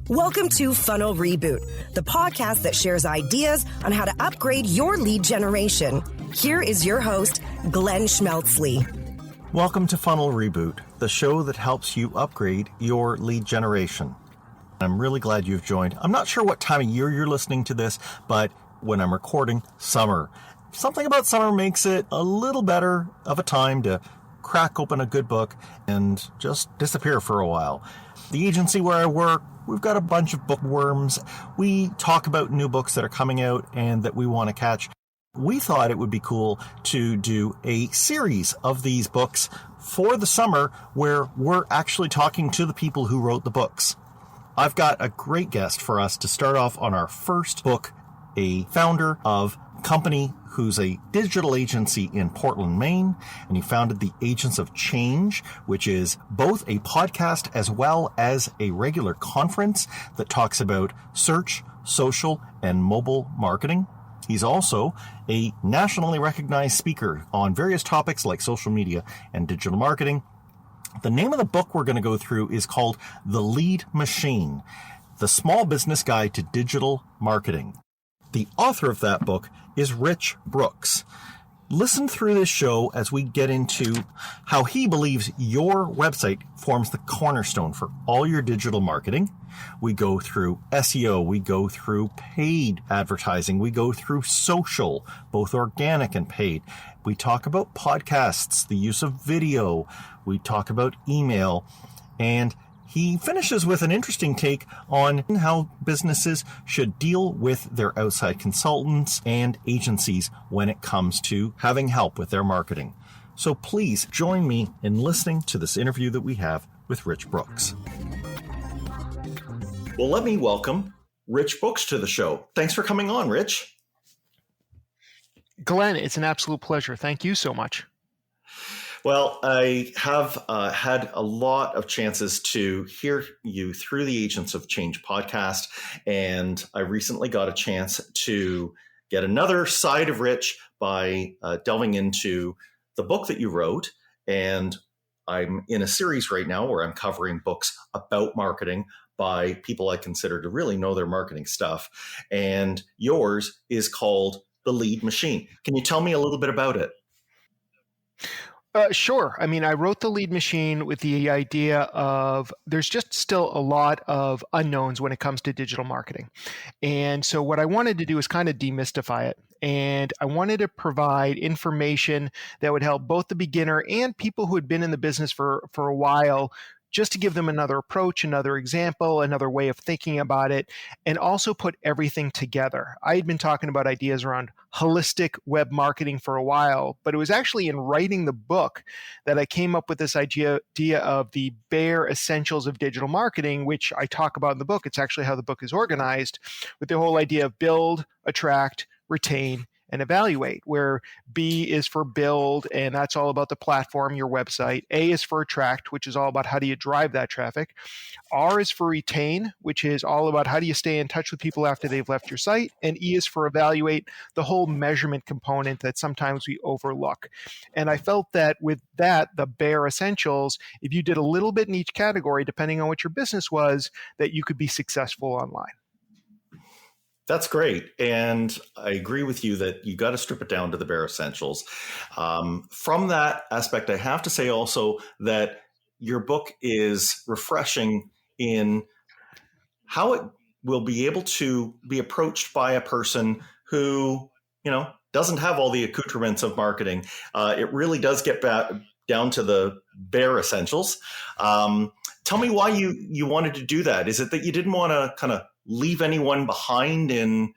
Welcome to Funnel Reboot, the podcast that shares ideas on how to upgrade your lead generation. Here is your host, Glenn Schmeltzley. Welcome to Funnel Reboot, the show that helps you upgrade your lead generation. I'm really glad you've joined. I'm not sure what time of year you're listening to this, but when I'm recording, summer. Something about summer makes it a little better of a time to crack open a good book and just disappear for a while. The agency where I work, we've got a bunch of bookworms. We talk about new books that are coming out and that we want to catch. We thought it would be cool to do a series of these books for the summer where we're actually talking to the people who wrote the books. I've got a great guest for us to start off on our first book, a founder of a company who's a digital agency in Portland, Maine, and he founded the Agents of Change, which is both a podcast as well as a regular conference that talks about search, social, and mobile marketing. He's also a nationally recognized speaker on various topics like social media and digital marketing. The name of the book we're going to go through is called The Lead Machine, The Small Business Guide to Digital Marketing. The author of that book is Rich Brooks. Listen through this show as we get into how he believes your website forms the cornerstone for all your digital marketing. We go through SEO, we go through paid advertising, we go through social, both organic and paid. We talk about podcasts, the use of video, we talk about email, and he finishes with an interesting take on how businesses should deal with their outside consultants and agencies when it comes to having help with their marketing. So please join me in listening to this interview that we have with Rich Brooks. Well, let me welcome Rich Brooks to the show. Thanks for coming on, Rich. Glenn, it's an absolute pleasure. Thank you so much. Well, I have had a lot of chances to hear you through the Agents of Change podcast, and I recently got a chance to get another side of Rich by delving into the book that you wrote. And I'm in a series right now where I'm covering books about marketing by people I consider to really know their marketing stuff. And yours is called The Lead Machine. Can you tell me a little bit about it? Sure. I mean, I wrote The Lead Machine with the idea of there's just still a lot of unknowns when it comes to digital marketing. And so what I wanted to do is kind of demystify it. And I wanted to provide information that would help both the beginner and people who had been in the business for a while, just to give them another approach, another example, another way of thinking about it, and also put everything together. I had been talking about ideas around holistic web marketing for a while, but it was actually in writing the book that I came up with this idea of the bare essentials of digital marketing, which I talk about in the book. It's actually how the book is organized, with the whole idea of build, attract, retain, and evaluate, where B is for build, and that's all about the platform, your website. A is for attract, which is all about how do you drive that traffic. R is for retain, which is all about how do you stay in touch with people after they've left your site. And E is for evaluate, the whole measurement component that sometimes we overlook. And I felt that with that, the bare essentials, if you did a little bit in each category, depending on what your business was, that you could be successful online. That's great. And I agree with you that you got to strip it down to the bare essentials. From that aspect, I have to say also that your book is refreshing in how it will be able to be approached by a person who, doesn't have all the accoutrements of marketing. It really does get back down to the bare essentials. Tell me why you wanted to do that. Is it that you didn't want to kind of leave anyone behind in,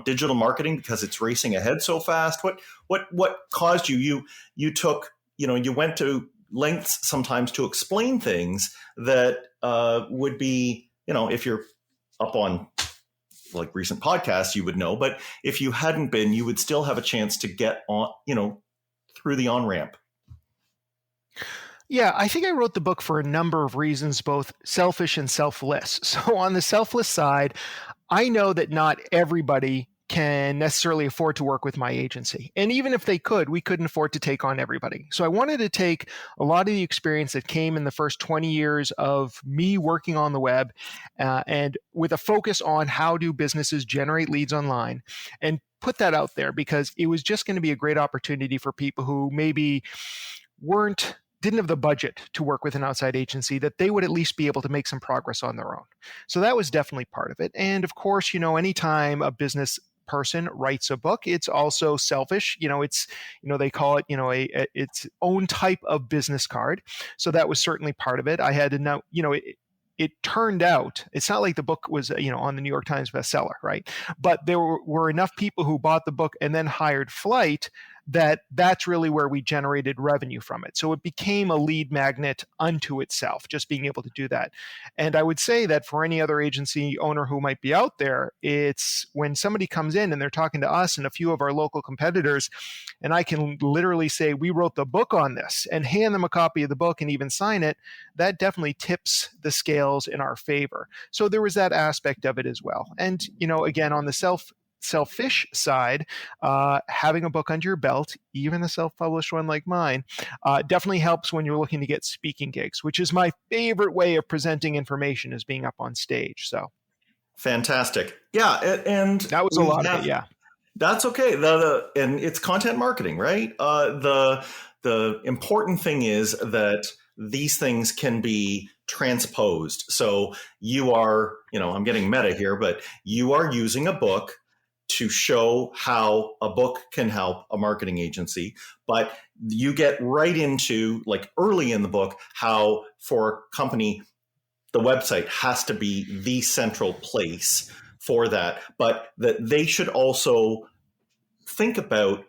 digital marketing because it's racing ahead so fast? What caused you? You took, you went to lengths sometimes to explain things that would be, if you're up on like recent podcasts, you would know, but if you hadn't been, you would still have a chance to get on, through the on-ramp. Yeah, I think I wrote the book for a number of reasons, both selfish and selfless. So on the selfless side, I know that not everybody can necessarily afford to work with my agency. And even if they could, we couldn't afford to take on everybody. So I wanted to take a lot of the experience that came in the first 20 years of me working on the web and with a focus on how do businesses generate leads online and put that out there, because it was just going to be a great opportunity for people who maybe didn't have the budget to work with an outside agency, that they would at least be able to make some progress on their own. So that was definitely part of it. And of course, anytime a business person writes a book, it's also selfish. It's, they call it, its own type of business card. So that was certainly part of it. I had to know, it turned out, it's not like the book was, on the New York Times bestseller, right? But there were enough people who bought the book and then hired Flight that's really where we generated revenue from it. So it became a lead magnet unto itself, just being able to do that. And I would say that for any other agency owner who might be out there, it's when somebody comes in and they're talking to us and a few of our local competitors, and I can literally say, we wrote the book on this, and hand them a copy of the book and even sign it, that definitely tips the scales in our favor. So there was that aspect of it as well. And, again, on the selfish side, having a book under your belt, even a self-published one like mine, definitely helps when you're looking to get speaking gigs, which is my favorite way of presenting information, is being up on stage. So fantastic. Yeah. And that was a lot of it. Yeah. That's okay. And it's content marketing, right? The important thing is that these things can be transposed. So you are, I'm getting meta here, but you are using a book to show how a book can help a marketing agency, but you get right into, like early in the book, how for a company, the website has to be the central place for that, but that they should also think about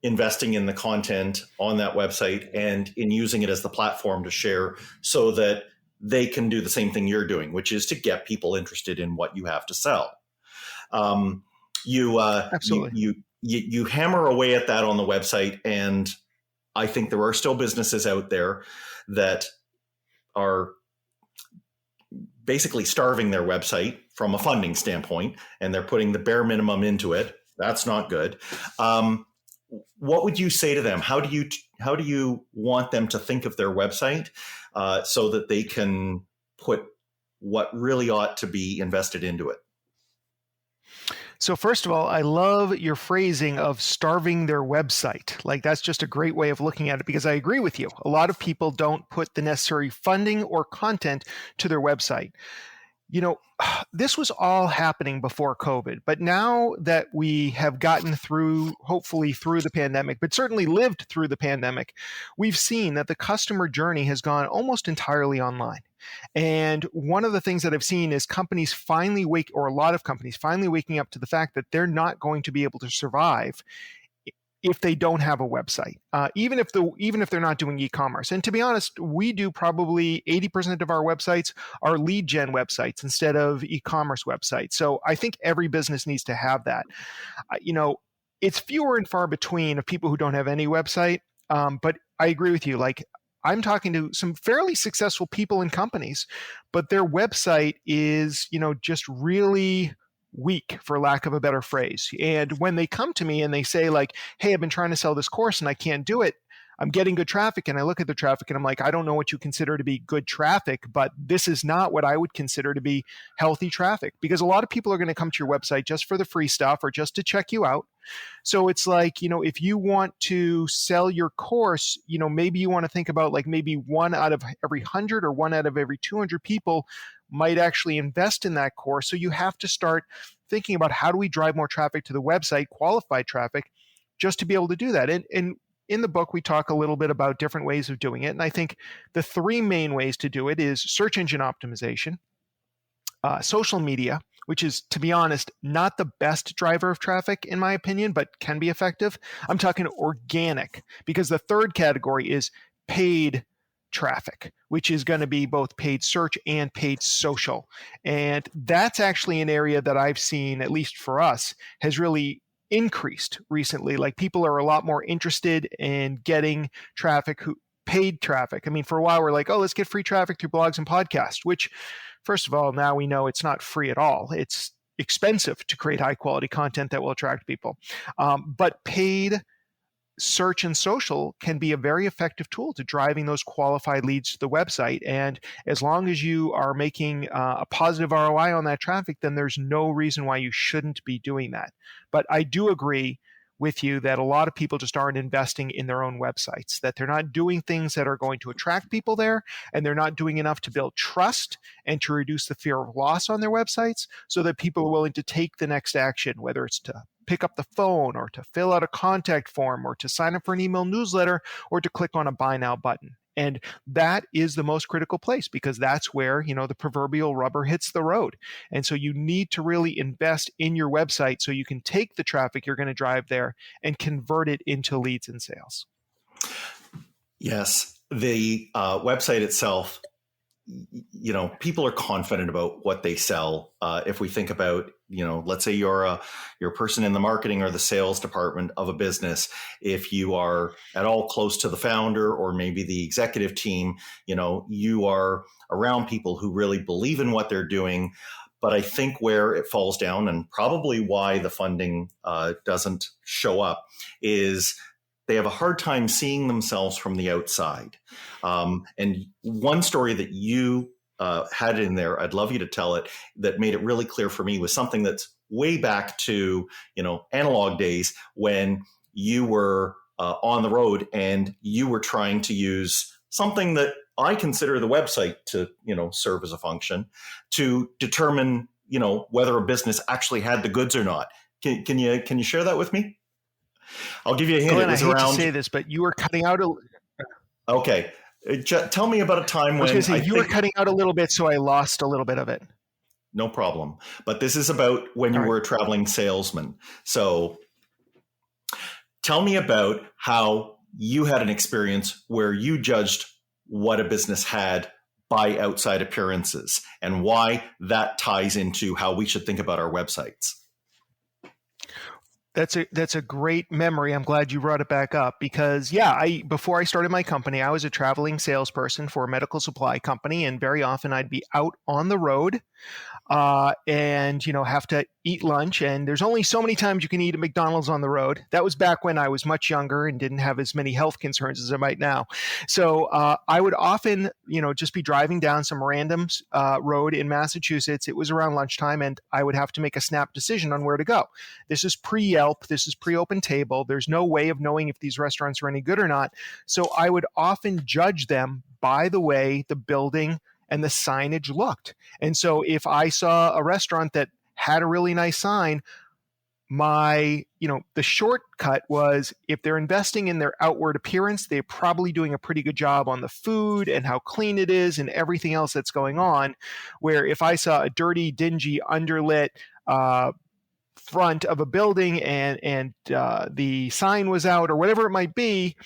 investing in the content on that website and in using it as the platform to share, so that they can do the same thing you're doing, which is to get people interested in what you have to sell. Absolutely. You hammer away at that on the website, and I think there are still businesses out there that are basically starving their website from a funding standpoint, and they're putting the bare minimum into it. That's not good. What would you say to them? How do you want them to think of their website so that they can put what really ought to be invested into it? So first of all, I love your phrasing of starving their website. Like, that's just a great way of looking at it, because I agree with you. A lot of people don't put the necessary funding or content to their website. This was all happening before COVID, but now that we have gotten through, hopefully through the pandemic, but certainly lived through the pandemic, we've seen that the customer journey has gone almost entirely online. And one of the things that I've seen is a lot of companies finally waking up to the fact that they're not going to be able to survive if they don't have a website, even if they're not doing e-commerce. And to be honest, we do probably 80% of our websites are lead gen websites instead of e-commerce websites. So I think every business needs to have that. It's fewer and far between of people who don't have any website. But I agree with you. Like, I'm talking to some fairly successful people and companies, but their website is, just really weak, for lack of a better phrase. And when they come to me and they say, like, hey, I've been trying to sell this course and I can't do it, I'm getting good traffic, and I look at the traffic and I'm like, I don't know what you consider to be good traffic, but this is not what I would consider to be healthy traffic, because a lot of people are going to come to your website just for the free stuff or just to check you out. So it's like, if you want to sell your course, maybe you want to think about, like, maybe 1 out of every 100 or 1 out of every 200 people might actually invest in that course. So you have to start thinking about, how do we drive more traffic to the website, qualified traffic, just to be able to do that. And in the book, we talk a little bit about different ways of doing it. And I think the 3 main ways to do it is search engine optimization, social media, which is, to be honest, not the best driver of traffic, in my opinion, but can be effective. I'm talking organic, because the third category is paid traffic, which is going to be both paid search and paid social. And that's actually an area that I've seen, at least for us, has really increased recently. Like, people are a lot more interested in getting paid traffic. I mean, for a while we're like, oh, let's get free traffic through blogs and podcasts, which, first of all, now we know it's not free at all. It's expensive to create high quality content that will attract people. But paid search and social can be a very effective tool to driving those qualified leads to the website. And as long as you are making a positive ROI on that traffic, then there's no reason why you shouldn't be doing that. But I do agree with you that a lot of people just aren't investing in their own websites, that they're not doing things that are going to attract people there, and they're not doing enough to build trust and to reduce the fear of loss on their websites so that people are willing to take the next action, whether it's to pick up the phone or to fill out a contact form or to sign up for an email newsletter or to click on a buy now button. And that is the most critical place because that's where, the proverbial rubber hits the road. And so you need to really invest in your website so you can take the traffic you're going to drive there and convert it into leads and sales. Yes, the website itself, people are confident about what they sell. If we think about, let's say you're a person in the marketing or the sales department of a business. If you are at all close to the founder or maybe the executive team, you are around people who really believe in what they're doing. But I think where it falls down and probably why the funding doesn't show up is they have a hard time seeing themselves from the outside. And one story that you had in there, I'd love you to tell it, that made it really clear for me was something that's way back to, analog days when you were on the road and you were trying to use something that I consider the website to, serve as a function to determine, whether a business actually had the goods or not. Can you share that with me? I'll give you a hint. Glenn, it was I hate around. To say this, but you were cutting out Okay. Tell me about a time when you were cutting out a little bit, so I lost a little bit of it. No problem. But this is about when you were a traveling salesman. So tell me about how you had an experience where you judged what a business had by outside appearances and why that ties into how we should think about our websites. That's a great memory. I'm glad you brought it back up because before I started my company, I was a traveling salesperson for a medical supply company, and very often I'd be out on the road and have to eat lunch. And there's only so many times you can eat at McDonald's on the road. That was back when I was much younger and didn't have as many health concerns as I might now. So I would often, just be driving down some random road in Massachusetts. It was around lunchtime, and I would have to make a snap decision on where to go. This is pre-Yelp. This is pre-Open Table. There's no way of knowing if these restaurants are any good or not. So I would often judge them by the way the building and the signage looked. And so if I saw a restaurant that had a really nice sign, the shortcut was if they're investing in their outward appearance, they're probably doing a pretty good job on the food and how clean it is and everything else that's going on. Where if I saw a dirty, dingy, underlit front of a building and the sign was out or whatever it might be,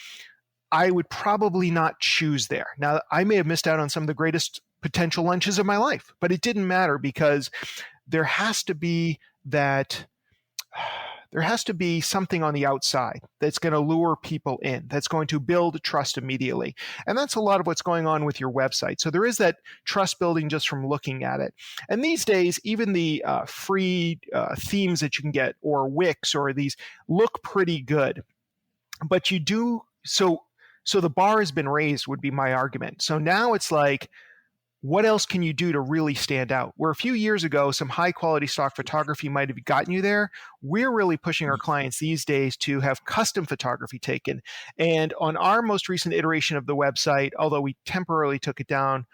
I would probably not choose there. Now, I may have missed out on some of the greatest potential lunches of my life, but it didn't matter because there has to be something on the outside that's going to lure people in, that's going to build trust immediately. And that's a lot of what's going on with your website. So there is that trust building just from looking at it. And these days, even the free themes that you can get or Wix or these look pretty good, but you do so the bar has been raised would be my argument. So now it's like, what else can you do to really stand out? Where a few years ago, some high quality stock photography might have gotten you there. We're really pushing our clients these days to have custom photography taken. And on our most recent iteration of the website, although we temporarily took it down,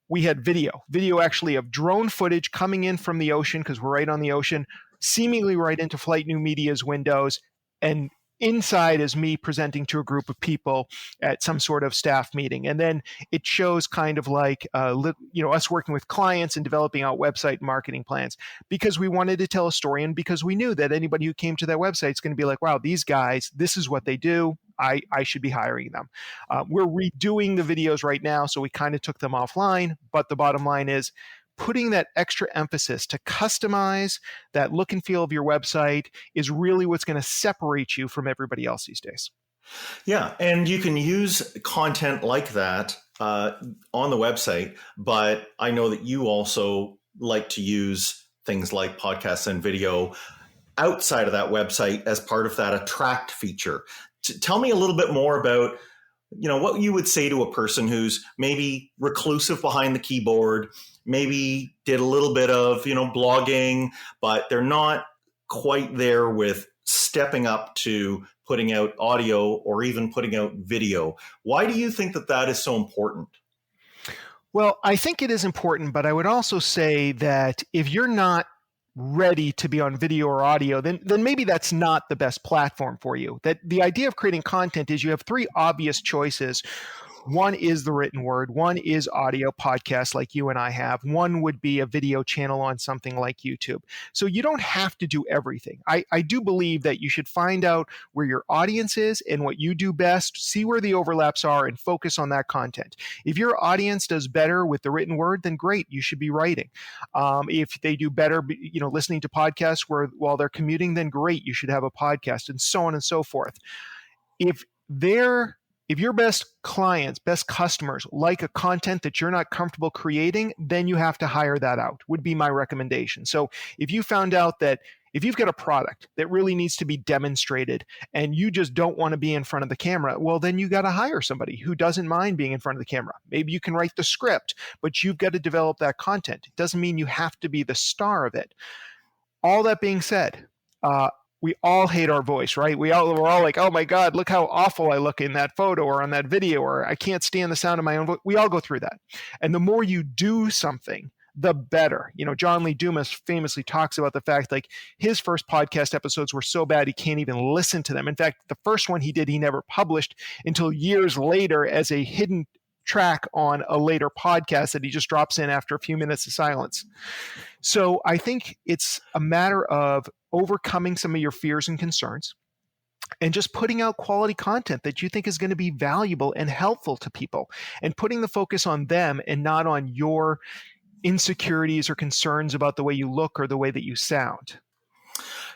we had video actually of drone footage coming in from the ocean because we're right on the ocean, seemingly right into Flight New Media's windows. And inside is me presenting to a group of people at some sort of staff meeting. And then it shows kind of like, us working with clients and developing out website marketing plans because we wanted to tell a story and because we knew that anybody who came to that website is going to be like, wow, these guys, this is what they do. I should be hiring them. We're redoing the videos right now, so we kind of took them offline. But the bottom line is, putting that extra emphasis to customize that look and feel of your website is really what's going to separate you from everybody else these days. Yeah, and you can use content like that on the website, but I know that you also like to use things like podcasts and video outside of that website as part of that attract feature. Tell me a little bit more about, what you would say to a person who's maybe reclusive behind the keyboard, maybe did a little bit of, blogging, but they're not quite there with stepping up to putting out audio or even putting out video. Why do you think that that is so important? Well, I think it is important, but I would also say that if you're not ready to be on video or audio, then maybe that's not the best platform for you. That the idea of creating content is you have three obvious choices. One is the written word, one is audio podcasts like you and I have, one would be a video channel on something like YouTube. So you don't have to do everything. I do believe that you should find out where your audience is and what you do best, see where the overlaps are, and focus on that content. If your audience does better with the written word, then great, you should be writing. If they do better, listening to podcasts while they're commuting, then great, you should have a podcast, and so on and so forth. If your best clients, best customers like a content that you're not comfortable creating, then you have to hire that out, would be my recommendation. So if you found out that if you've got a product that really needs to be demonstrated and you just don't want to be in front of the camera, well, then you got to hire somebody who doesn't mind being in front of the camera. Maybe you can write the script, but you've got to develop that content. It doesn't mean you have to be the star of it. All that being said, we all hate our voice, right? We're all like, oh my God, look how awful I look in that photo or on that video, or I can't stand the sound of my own voice. We all go through that. And the more you do something, the better. John Lee Dumas famously talks about the fact like his first podcast episodes were so bad he can't even listen to them. In fact, the first one he did, he never published until years later as a hidden track on a later podcast that he just drops in after a few minutes of silence. So I think it's a matter of overcoming some of your fears and concerns and just putting out quality content that you think is going to be valuable and helpful to people, and putting the focus on them and not on your insecurities or concerns about the way you look or the way that you sound.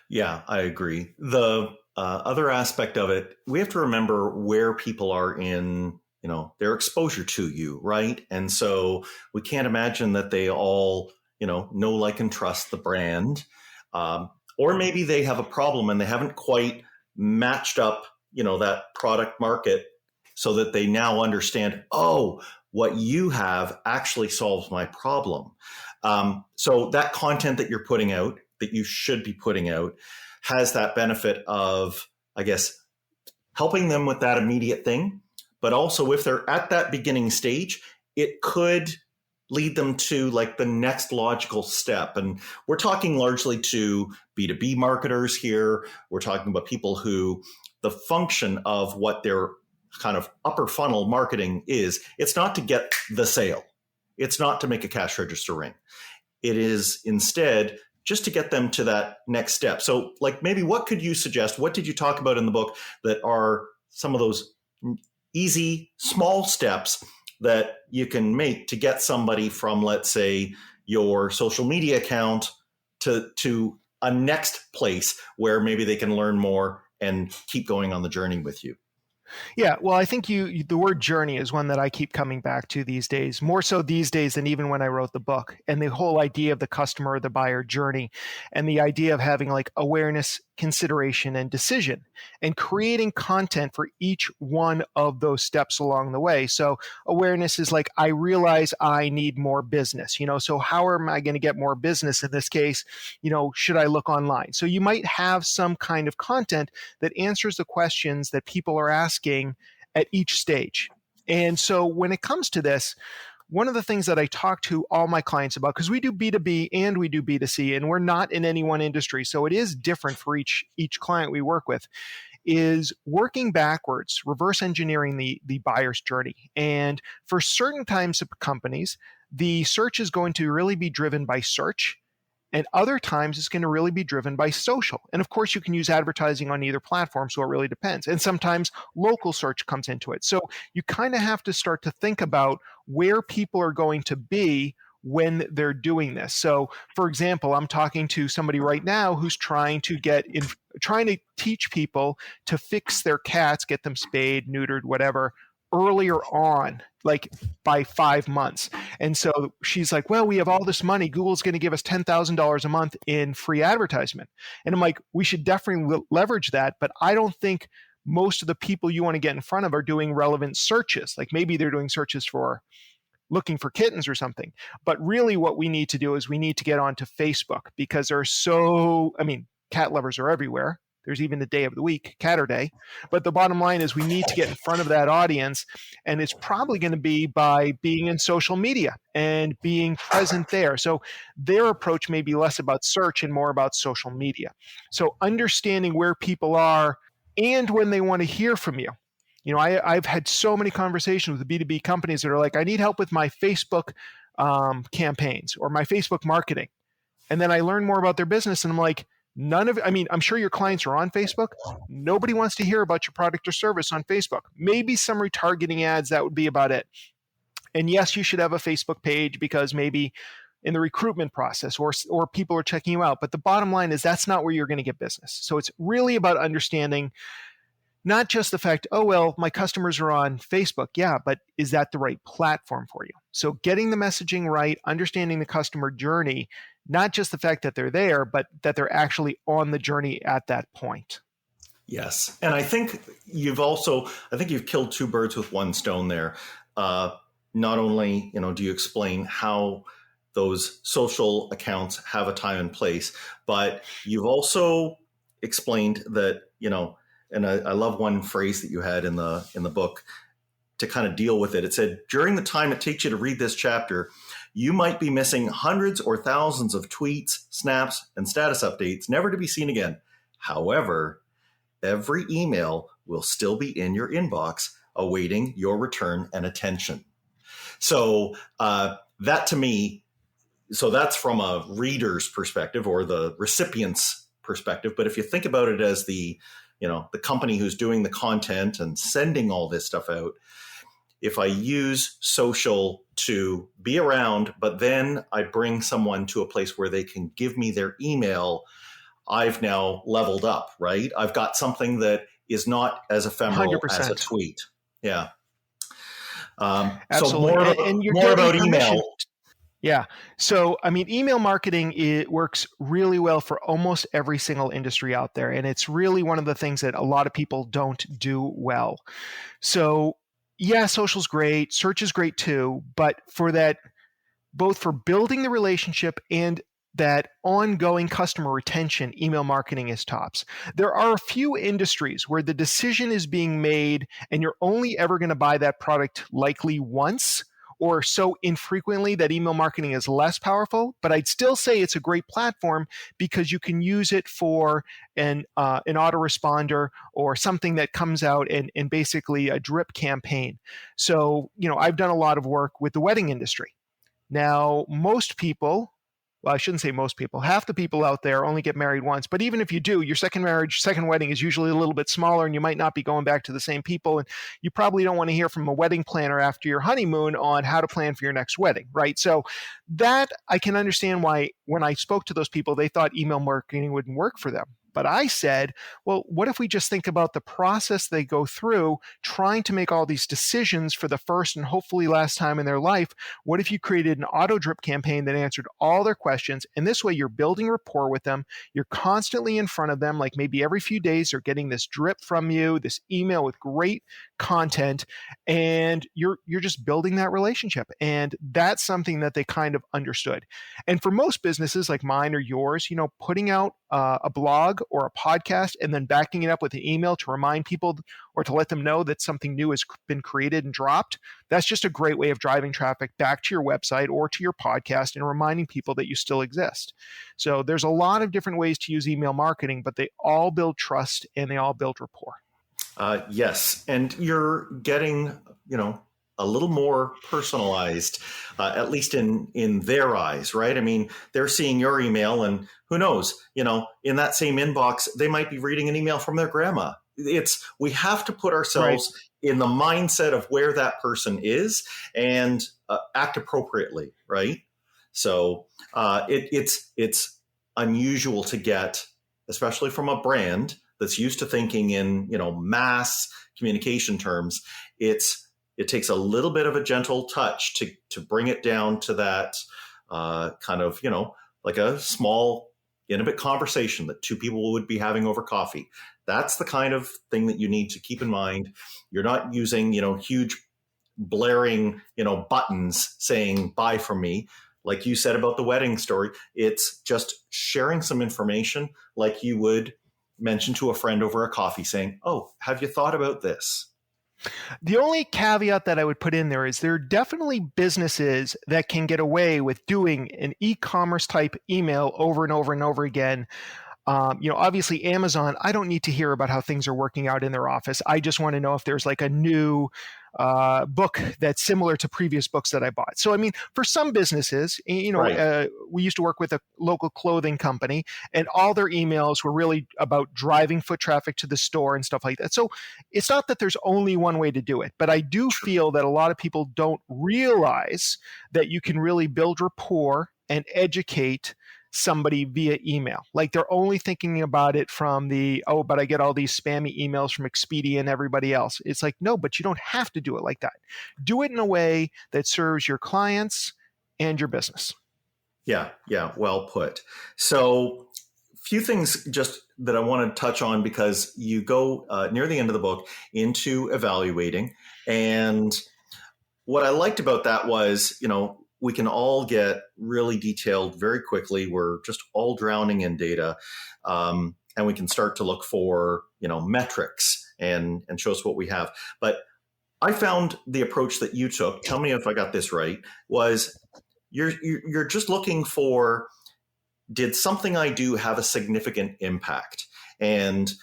Yeah, I agree. The other aspect of it, we have to remember where people are in their exposure to you, right? And so we can't imagine that they all, know, like, and trust the brand. Or maybe they have a problem and they haven't quite matched up, that product market so that they now understand, oh, what you have actually solves my problem. So that content that you're putting out, that you should be putting out, has that benefit of, I guess, helping them with that immediate thing. But also, if they're at that beginning stage, it could lead them to like the next logical step. And we're talking largely to B2B marketers here. We're talking about people who the function of what their kind of upper funnel marketing is, it's not to get the sale. It's not to make a cash register ring. It is instead just to get them to that next step. So like maybe what could you suggest? What did you talk about in the book that are some of those easy, small steps that you can make to get somebody from, let's say, your social media account to a next place where maybe they can learn more and keep going on the journey with you? Yeah, well, I think the word journey is one that I keep coming back to these days, more so these days than even when I wrote the book. And the whole idea of the customer or the buyer journey, and the idea of having like awareness, consideration, and decision, and creating content for each one of those steps along the way. So awareness is like, I realize I need more business, so how am I going to get more business in this case? Should I look online? So you might have some kind of content that answers the questions that people are asking at each stage. And so when it comes to this, one of the things that I talk to all my clients about, because we do B2B and we do B2C, and we're not in any one industry, so it is different for each client we work with, is working backwards, reverse engineering the buyer's journey. And for certain types of companies, the search is going to really be driven by search. And other times it's going to really be driven by social. And of course, you can use advertising on either platform, so it really depends. And sometimes local search comes into it. So you kind of have to start to think about where people are going to be when they're doing this. So for example, I'm talking to somebody right now who's trying to teach people to fix their cats, get them spayed, neutered, whatever, earlier on, like by 5 months. And so she's like, well, we have all this money. Google's going to give us $10,000 a month in free advertisement. And I'm like, we should definitely leverage that. But I don't think most of the people you want to get in front of are doing relevant searches. Like maybe they're doing searches for looking for kittens or something. But really what we need to do is we need to get onto Facebook, because cat lovers are everywhere. There's even a day of the week, Catter Day. But the bottom line is we need to get in front of that audience. And it's probably going to be by being in social media and being present there. So their approach may be less about search and more about social media. So understanding where people are and when they want to hear from you. You know, I've had so many conversations with B2B companies that are like, I need help with my Facebook campaigns or my Facebook marketing. And then I learn more about their business and I'm like, I'm sure your clients are on Facebook. Nobody wants to hear about your product or service on Facebook. Maybe some retargeting ads, that would be about it. And yes, you should have a Facebook page because maybe in the recruitment process or people are checking you out. But the bottom line is that's not where you're going to get business. So it's really about understanding not just the fact, oh, well, my customers are on Facebook. Yeah, but is that the right platform for you? So getting the messaging right, understanding the customer journey, not just the fact that they're there, but that they're actually on the journey at that point. Yes. And I think you've killed two birds with one stone there. Not only, do you explain how those social accounts have a time and place, but you've also explained that, and I love one phrase that you had in the book to kind of deal with it. It said, during the time it takes you to read this chapter, you might be missing hundreds or thousands of tweets, snaps, and status updates, never to be seen again. However, every email will still be in your inbox, awaiting your return and attention. So that to me, so that's from a reader's perspective or the recipient's perspective. But if you think about it as the company who's doing the content and sending all this stuff out, if I use social to be around, but then I bring someone to a place where they can give me their email, I've now leveled up, right? I've got something that is not as ephemeral 100%. As a tweet. Yeah. Absolutely. So more about email. Yeah. So, email marketing, it works really well for almost every single industry out there. And it's really one of the things that a lot of people don't do well. So, yeah, social's great. Search is great too. But for that, both for building the relationship and that ongoing customer retention, email marketing is tops. There are a few industries where the decision is being made and you're only ever going to buy that product likely once, or so infrequently that email marketing is less powerful. But I'd still say it's a great platform because you can use it for an autoresponder or something that comes out and basically a drip campaign. So, I've done a lot of work with the wedding industry. Now, most people, well, I shouldn't say most people, half the people out there only get married once. But even if you do, your second wedding is usually a little bit smaller and you might not be going back to the same people. And you probably don't want to hear from a wedding planner after your honeymoon on how to plan for your next wedding, right? So that I can understand why when I spoke to those people, they thought email marketing wouldn't work for them. But I said, well, what if we just think about the process they go through trying to make all these decisions for the first and hopefully last time in their life? What if you created an auto drip campaign that answered all their questions? And this way you're building rapport with them. You're constantly in front of them, like maybe every few days they're getting this drip from you, this email with great content, and you're just building that relationship. And that's something that they kind of understood. And for most businesses like mine or yours, putting out a blog or a podcast and then backing it up with an email to remind people or to let them know that something new has been created and dropped, that's just a great way of driving traffic back to your website or to your podcast and reminding people that you still exist. So there's a lot of different ways to use email marketing, but they all build trust and they all build rapport. Yes. And you're getting, a little more personalized, at least in their eyes, right? They're seeing your email and who knows, in that same inbox, they might be reading an email from their grandma. We have to put ourselves in the mindset of where that person is and act appropriately, right? So it's unusual to get, especially from a brand that's used to thinking in, mass communication terms. It's it takes a little bit of a gentle touch to bring it down to that kind of, like a small, intimate conversation that two people would be having over coffee. That's the kind of thing that you need to keep in mind. You're not using, huge blaring, buttons saying bye from me. Like you said about the wedding story, it's just sharing some information like you would mention to a friend over a coffee saying, oh, have you thought about this? The only caveat that I would put in there is there are definitely businesses that can get away with doing an e-commerce type email over and over and over again. Obviously Amazon, I don't need to hear about how things are working out in their office. I just want to know if there's like a new book that's similar to previous books that I bought. So, I mean, for some businesses, right. We used to work with a local clothing company, and all their emails were really about driving foot traffic to the store and stuff like that. So it's not that there's only one way to do it, but I do feel that a lot of people don't realize that you can really build rapport and educate somebody via email. Like they're only thinking about it from but I get all these spammy emails from Expedia and everybody else. It's like, no, but you don't have to do it like that. Do it in a way that serves your clients and your business. Yeah, well put. So few things just that I want to touch on, because you go near the end of the book into evaluating. And what I liked about that was, we can all get really detailed very quickly. We're just all drowning in data. And we can start to look for, metrics and show us what we have. But I found the approach that you took, tell me if I got this right, was you're just looking for, did something I do have a significant impact? And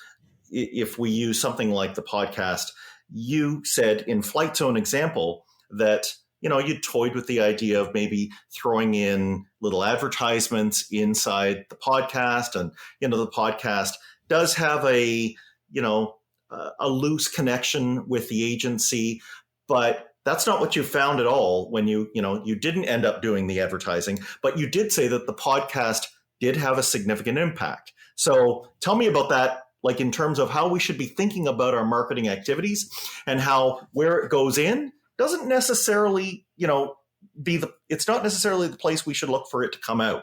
if we use something like the podcast, you said in Flight Zone example that you toyed with the idea of maybe throwing in little advertisements inside the podcast. And, the podcast does have a loose connection with the agency, but that's not what you found at all when you didn't end up doing the advertising, but you did say that the podcast did have a significant impact. So tell me about that, like in terms of how we should be thinking about our marketing activities and how where it goes in doesn't necessarily, it's not necessarily the place we should look for it to come out.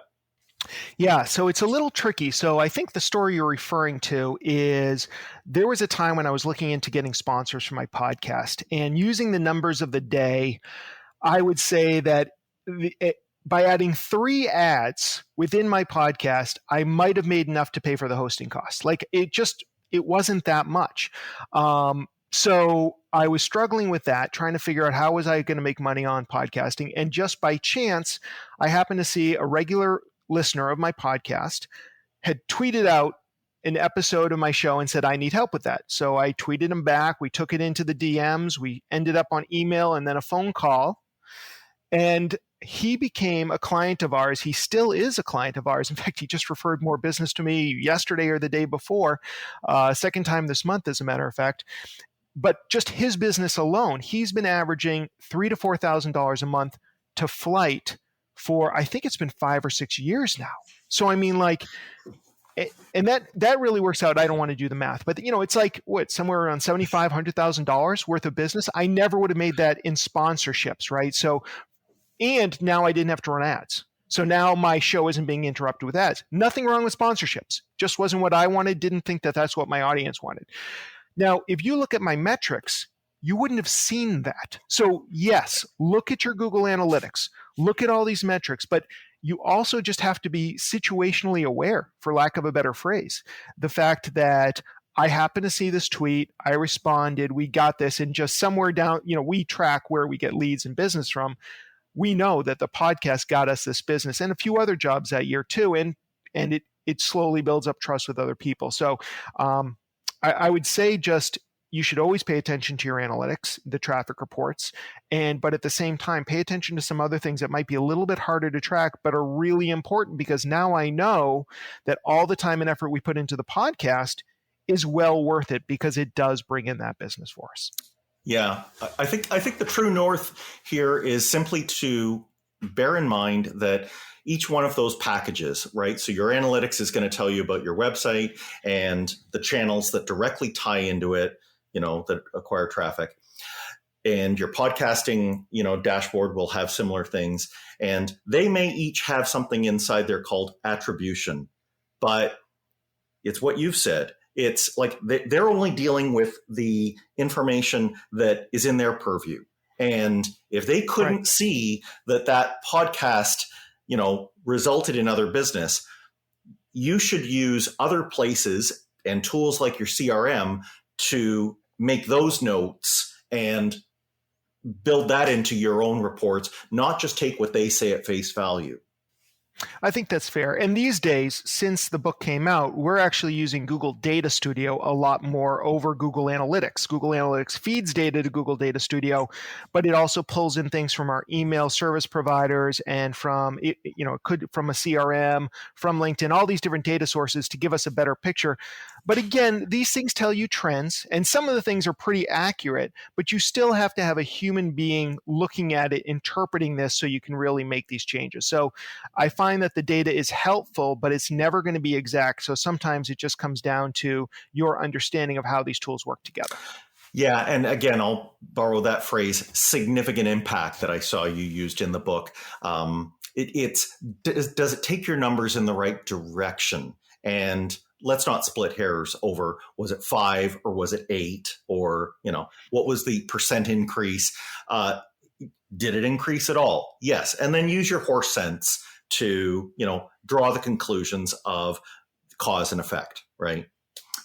Yeah, so it's a little tricky. So I think the story you're referring to is there was a time when I was looking into getting sponsors for my podcast, and using the numbers of the day, I would say that by adding 3 ads within my podcast, I might have made enough to pay for the hosting costs. Like it wasn't that much. So I was struggling with that, trying to figure out how was I going to make money on podcasting. And just by chance, I happened to see a regular listener of my podcast had tweeted out an episode of my show and said, I need help with that. So I tweeted him back. We took it into the DMs. We ended up on email and then a phone call. And he became a client of ours. He still is a client of ours. In fact, he just referred more business to me yesterday or the day before, second time this month, as a matter of fact. But just his business alone, he's been averaging $3,000 to $4,000 a month to Flight for, I think it's been 5 or 6 years now. So, I mean, like, and that really works out. I don't want to do the math, but it's like somewhere around $75,000, $100,000 worth of business. I never would have made that in sponsorships, right? So, and now I didn't have to run ads. So now my show isn't being interrupted with ads. Nothing wrong with sponsorships. Just wasn't what I wanted. Didn't think that that's what my audience wanted. Now, if you look at my metrics, you wouldn't have seen that. So yes, look at your Google Analytics, look at all these metrics, but you also just have to be situationally aware, for lack of a better phrase. The fact that I happened to see this tweet, I responded, we got this, and just somewhere down, we track where we get leads and business from. We know that the podcast got us this business and a few other jobs that year too, and it slowly builds up trust with other people. So I would say just you should always pay attention to your analytics, the traffic reports, but at the same time, pay attention to some other things that might be a little bit harder to track, but are really important, because now I know that all the time and effort we put into the podcast is well worth it, because it does bring in that business for us. Yeah, I think the true north here is simply to bear in mind that each one of those packages, right? So your analytics is going to tell you about your website and the channels that directly tie into it, that acquire traffic. and your podcasting, dashboard will have similar things. And they may each have something inside there called attribution. But it's what you've said. It's like they're only dealing with the information that is in their purview. And if they couldn't see that podcast, resulted in other business, you should use other places and tools like your CRM to make those notes and build that into your own reports, not just take what they say at face value. I think that's fair. And these days, since the book came out, we're actually using Google Data Studio a lot more over Google Analytics. Google Analytics feeds data to Google Data Studio, but it also pulls in things from our email service providers and from a CRM, from LinkedIn, all these different data sources to give us a better picture. But again, these things tell you trends, and some of the things are pretty accurate, but you still have to have a human being looking at it, interpreting this so you can really make these changes. So I find that the data is helpful, but it's never going to be exact. So sometimes it just comes down to your understanding of how these tools work together. Yeah. And again, I'll borrow that phrase, significant impact, that I saw you used in the book. Does it take your numbers in the right direction? And let's not split hairs over, was it 5 or was it 8, or, what was the percent increase? Did it increase at all? Yes. And then use your horse sense to, draw the conclusions of cause and effect, right?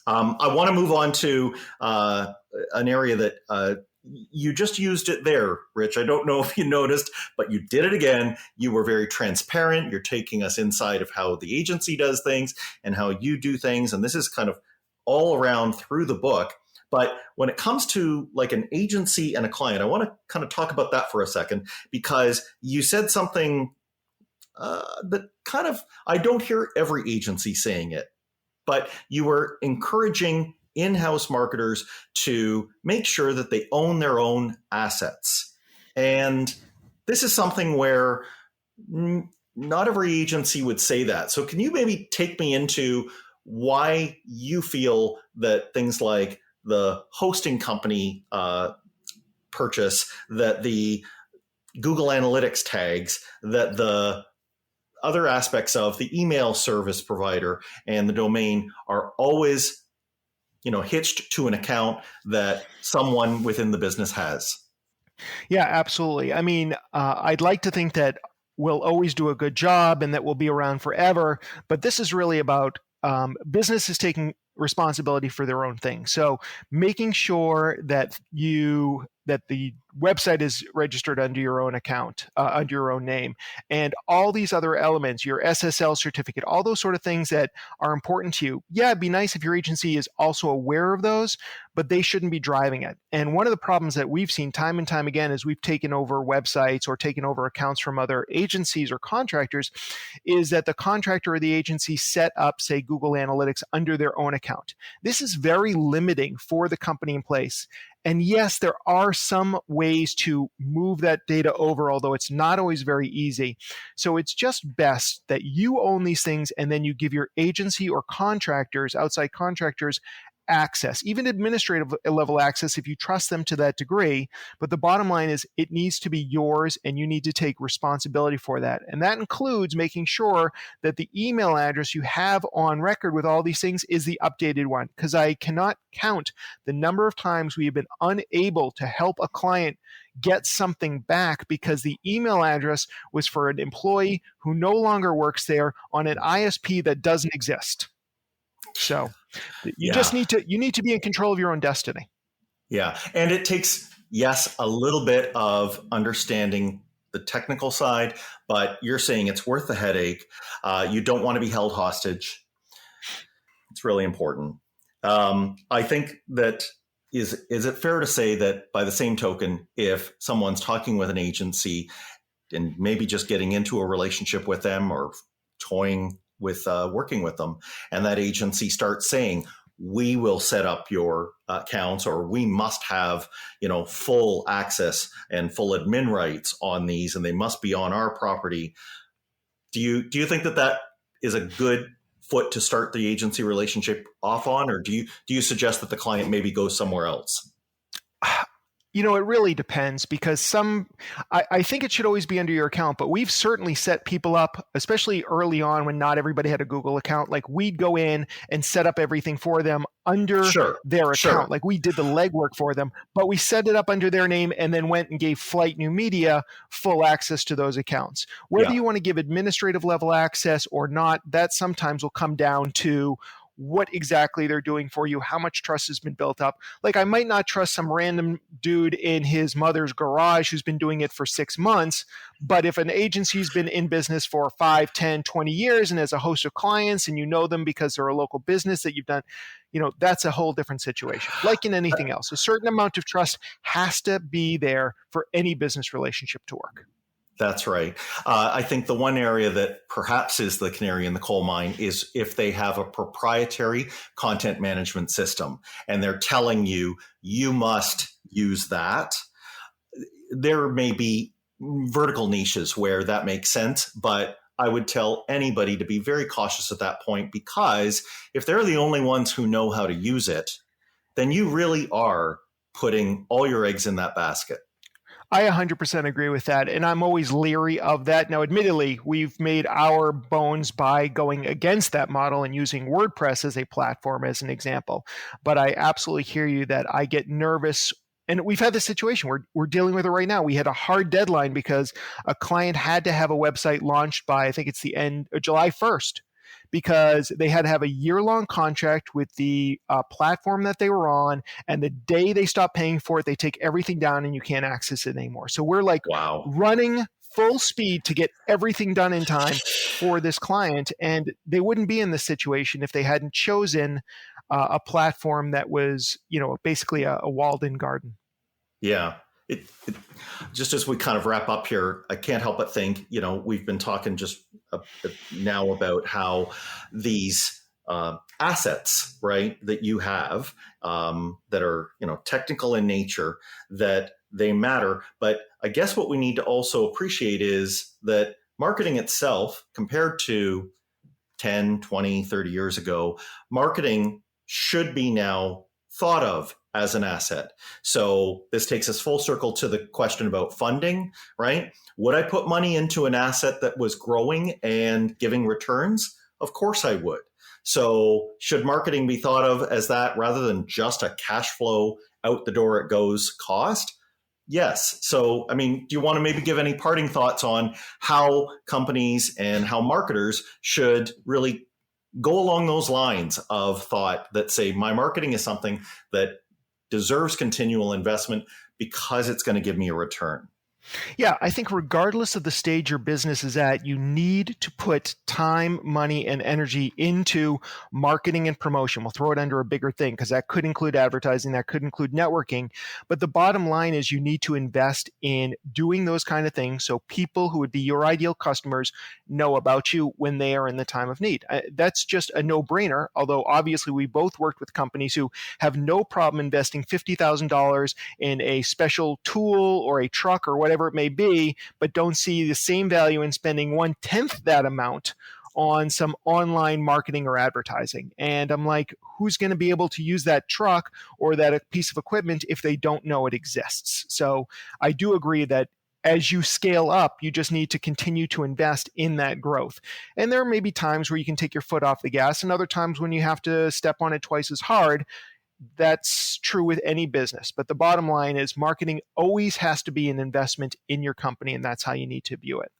I want to move on to an area that you just used it there, Rich. I don't know if you noticed, but you did it again. You were very transparent. You're taking us inside of how the agency does things and how you do things. And this is kind of all around through the book. But when it comes to like an agency and a client, I want to kind of talk about that for a second, because you said something that kind of, I don't hear every agency saying it, but you were encouraging in-house marketers to make sure that they own their own assets. And this is something where not every agency would say that. So can you maybe take me into why you feel that things like the hosting company purchase, that the Google Analytics tags, that the other aspects of the email service provider and the domain are always hitched to an account that someone within the business has? Yeah, absolutely. I mean, I'd like to think that we'll always do a good job and that we'll be around forever, but this is really about businesses taking responsibility for their own thing. So making sure that the website is registered under your own account, under your own name, and all these other elements, your SSL certificate, all those sort of things that are important to you. Yeah, it'd be nice if your agency is also aware of those, but they shouldn't be driving it. And one of the problems that we've seen time and time again as we've taken over websites or taken over accounts from other agencies or contractors is that the contractor or the agency set up, say, Google Analytics under their own account. This is very limiting for the company in place. And yes, there are some ways to move that data over, although it's not always very easy. So it's just best that you own these things and then you give your agency or contractors, outside contractors, access, even administrative level access if you trust them to that degree. But the bottom line is it needs to be yours and you need to take responsibility for that. And that includes making sure that the email address you have on record with all these things is the updated one, because I cannot count the number of times we have been unable to help a client get something back because the email address was for an employee who no longer works there on an ISP that doesn't exist. So you need to be in control of your own destiny. Yeah. And it takes, yes, a little bit of understanding the technical side, but you're saying it's worth the headache. You don't want to be held hostage. It's really important. I think that is it fair to say that by the same token, if someone's talking with an agency and maybe just getting into a relationship with them or toying with working with them, and that agency starts saying, we will set up your accounts, or we must have, full access and full admin rights on these, and they must be on our property. Do you think that is a good foot to start the agency relationship off on, or do you suggest that the client maybe goes somewhere else? It really depends because I think it should always be under your account, but we've certainly set people up, especially early on when not everybody had a Google account. Like we'd go in and set up everything for them under their account. Like we did the legwork for them, but we set it up under their name and then went and gave Flight New Media full access to those accounts. Whether you want to give administrative level access or not, that sometimes will come down to what exactly they're doing for you, how much trust has been built up. Like I might not trust some random dude in his mother's garage who's been doing it for 6 months, but if an agency's been in business for 5, 10, 20 years and has a host of clients and you know them because they're a local business that you've done, that's a whole different situation. Like in anything else, a certain amount of trust has to be there for any business relationship to work. That's right. I think the one area that perhaps is the canary in the coal mine is if they have a proprietary content management system and they're telling you, you must use that. There may be vertical niches where that makes sense, but I would tell anybody to be very cautious at that point, because if they're the only ones who know how to use it, then you really are putting all your eggs in that basket. I 100% agree with that. And I'm always leery of that. Now, admittedly, we've made our bones by going against that model and using WordPress as a platform as an example. But I absolutely hear you that I get nervous. And we've had this situation, we're dealing with it right now. We had a hard deadline because a client had to have a website launched by, I think it's the end of July 1st. Because they had to have a year-long contract with the platform that they were on, and the day they stop paying for it, they take everything down and you can't access it anymore. So we're like running full speed to get everything done in time for this client, and they wouldn't be in this situation if they hadn't chosen a platform that was, basically a walled-in garden. Yeah. Just as we kind of wrap up here, I can't help but think, we've been talking just now about how these assets, right, that you have that are, technical in nature, that they matter. But I guess what we need to also appreciate is that marketing itself, compared to 10, 20, 30 years ago, marketing should be now thought of as an asset. So this takes us full circle to the question about funding, right? Would I put money into an asset that was growing and giving returns? Of course I would. So should marketing be thought of as that rather than just a cash flow out the door it goes cost? Yes. So, do you want to maybe give any parting thoughts on how companies and how marketers should really go along those lines of thought that say, my marketing is something that deserves continual investment because it's going to give me a return? Yeah, I think regardless of the stage your business is at, you need to put time, money, and energy into marketing and promotion. We'll throw it under a bigger thing because that could include advertising, that could include networking. But the bottom line is you need to invest in doing those kind of things so people who would be your ideal customers know about you when they are in the time of need. That's just a no-brainer, although obviously we both worked with companies who have no problem investing $50,000 in a special tool or a truck or whatever it may be, but don't see the same value in spending 1/10 that amount on some online marketing or advertising. And I'm like, who's going to be able to use that truck or that piece of equipment if they don't know it exists? So I do agree that as you scale up, you just need to continue to invest in that growth. And there may be times where you can take your foot off the gas and other times when you have to step on it twice as hard. That's true with any business. But the bottom line is marketing always has to be an investment in your company, and that's how you need to view it.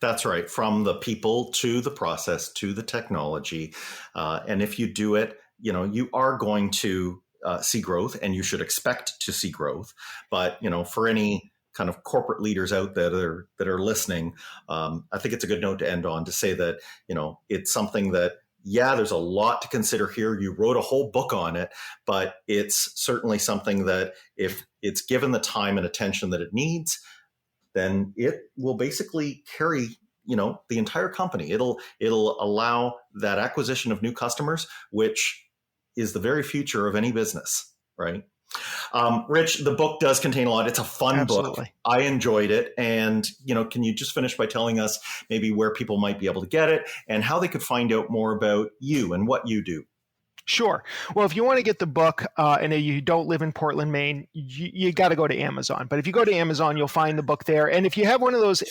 That's right. From the people to the process to the technology. And if you do it, you are going to see growth, and you should expect to see growth. But, for any kind of corporate leaders out there that are listening, I think it's a good note to end on to say that, it's something that, there's a lot to consider here. You wrote a whole book on it, but it's certainly something that if it's given the time and attention that it needs, then it will basically carry, the entire company. It'll allow that acquisition of new customers, which is the very future of any business, right? Rich, the book does contain a lot. It's a fun book. I enjoyed it. And, can you just finish by telling us maybe where people might be able to get it and how they could find out more about you and what you do? Sure. Well, if you want to get the book and you don't live in Portland, Maine, you got to go to Amazon. But if you go to Amazon, you'll find the book there. And if you have one of those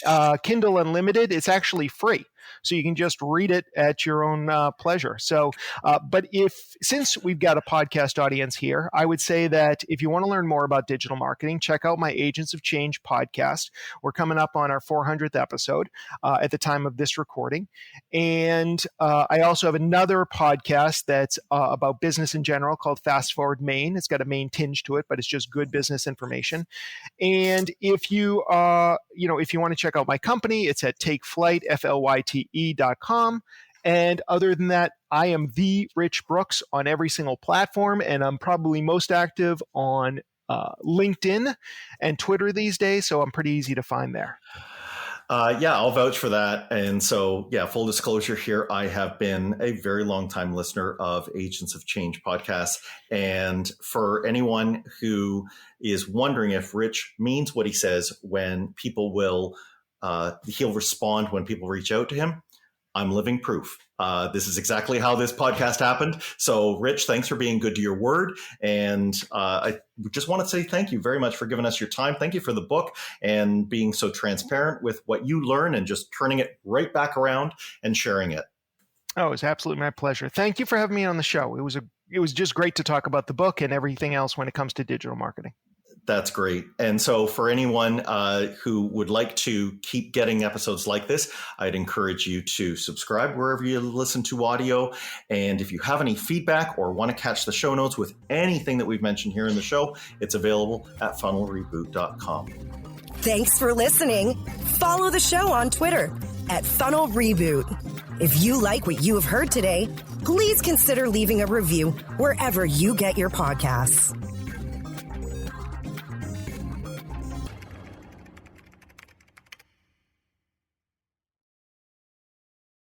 Kindle Unlimited, it's actually free. So you can just read it at your own pleasure. So, but since we've got a podcast audience here, I would say that if you want to learn more about digital marketing, check out my Agents of Change podcast. We're coming up on our 400th episode at the time of this recording. And I also have another podcast that's about business in general called Fast Forward Maine. It's got a Maine tinge to it, but it's just good business information. And if you if you want to check out my company, it's at takeflight.com. And other than that, I am the Rich Brooks on every single platform, and I'm probably most active on LinkedIn and Twitter these days, so I'm pretty easy to find there. I'll vouch for that. And so, full disclosure here, I have been a very long time listener of Agents of Change podcasts. And for anyone who is wondering if Rich means what he says when people he'll respond when people reach out to him, I'm living proof. This is exactly how this podcast happened. So, Rich, thanks for being good to your word. And I just want to say thank you very much for giving us your time. Thank you for the book and being so transparent with what you learn and just turning it right back around and sharing it. Oh, it was absolutely my pleasure. Thank you for having me on the show. It was just great to talk about the book and everything else when it comes to digital marketing. That's great. And so for anyone who would like to keep getting episodes like this, I'd encourage you to subscribe wherever you listen to audio. And if you have any feedback or want to catch the show notes with anything that we've mentioned here in the show, it's available at funnelreboot.com. Thanks for listening. Follow the show on Twitter at Funnel Reboot. If you like what you have heard today, please consider leaving a review wherever you get your podcasts.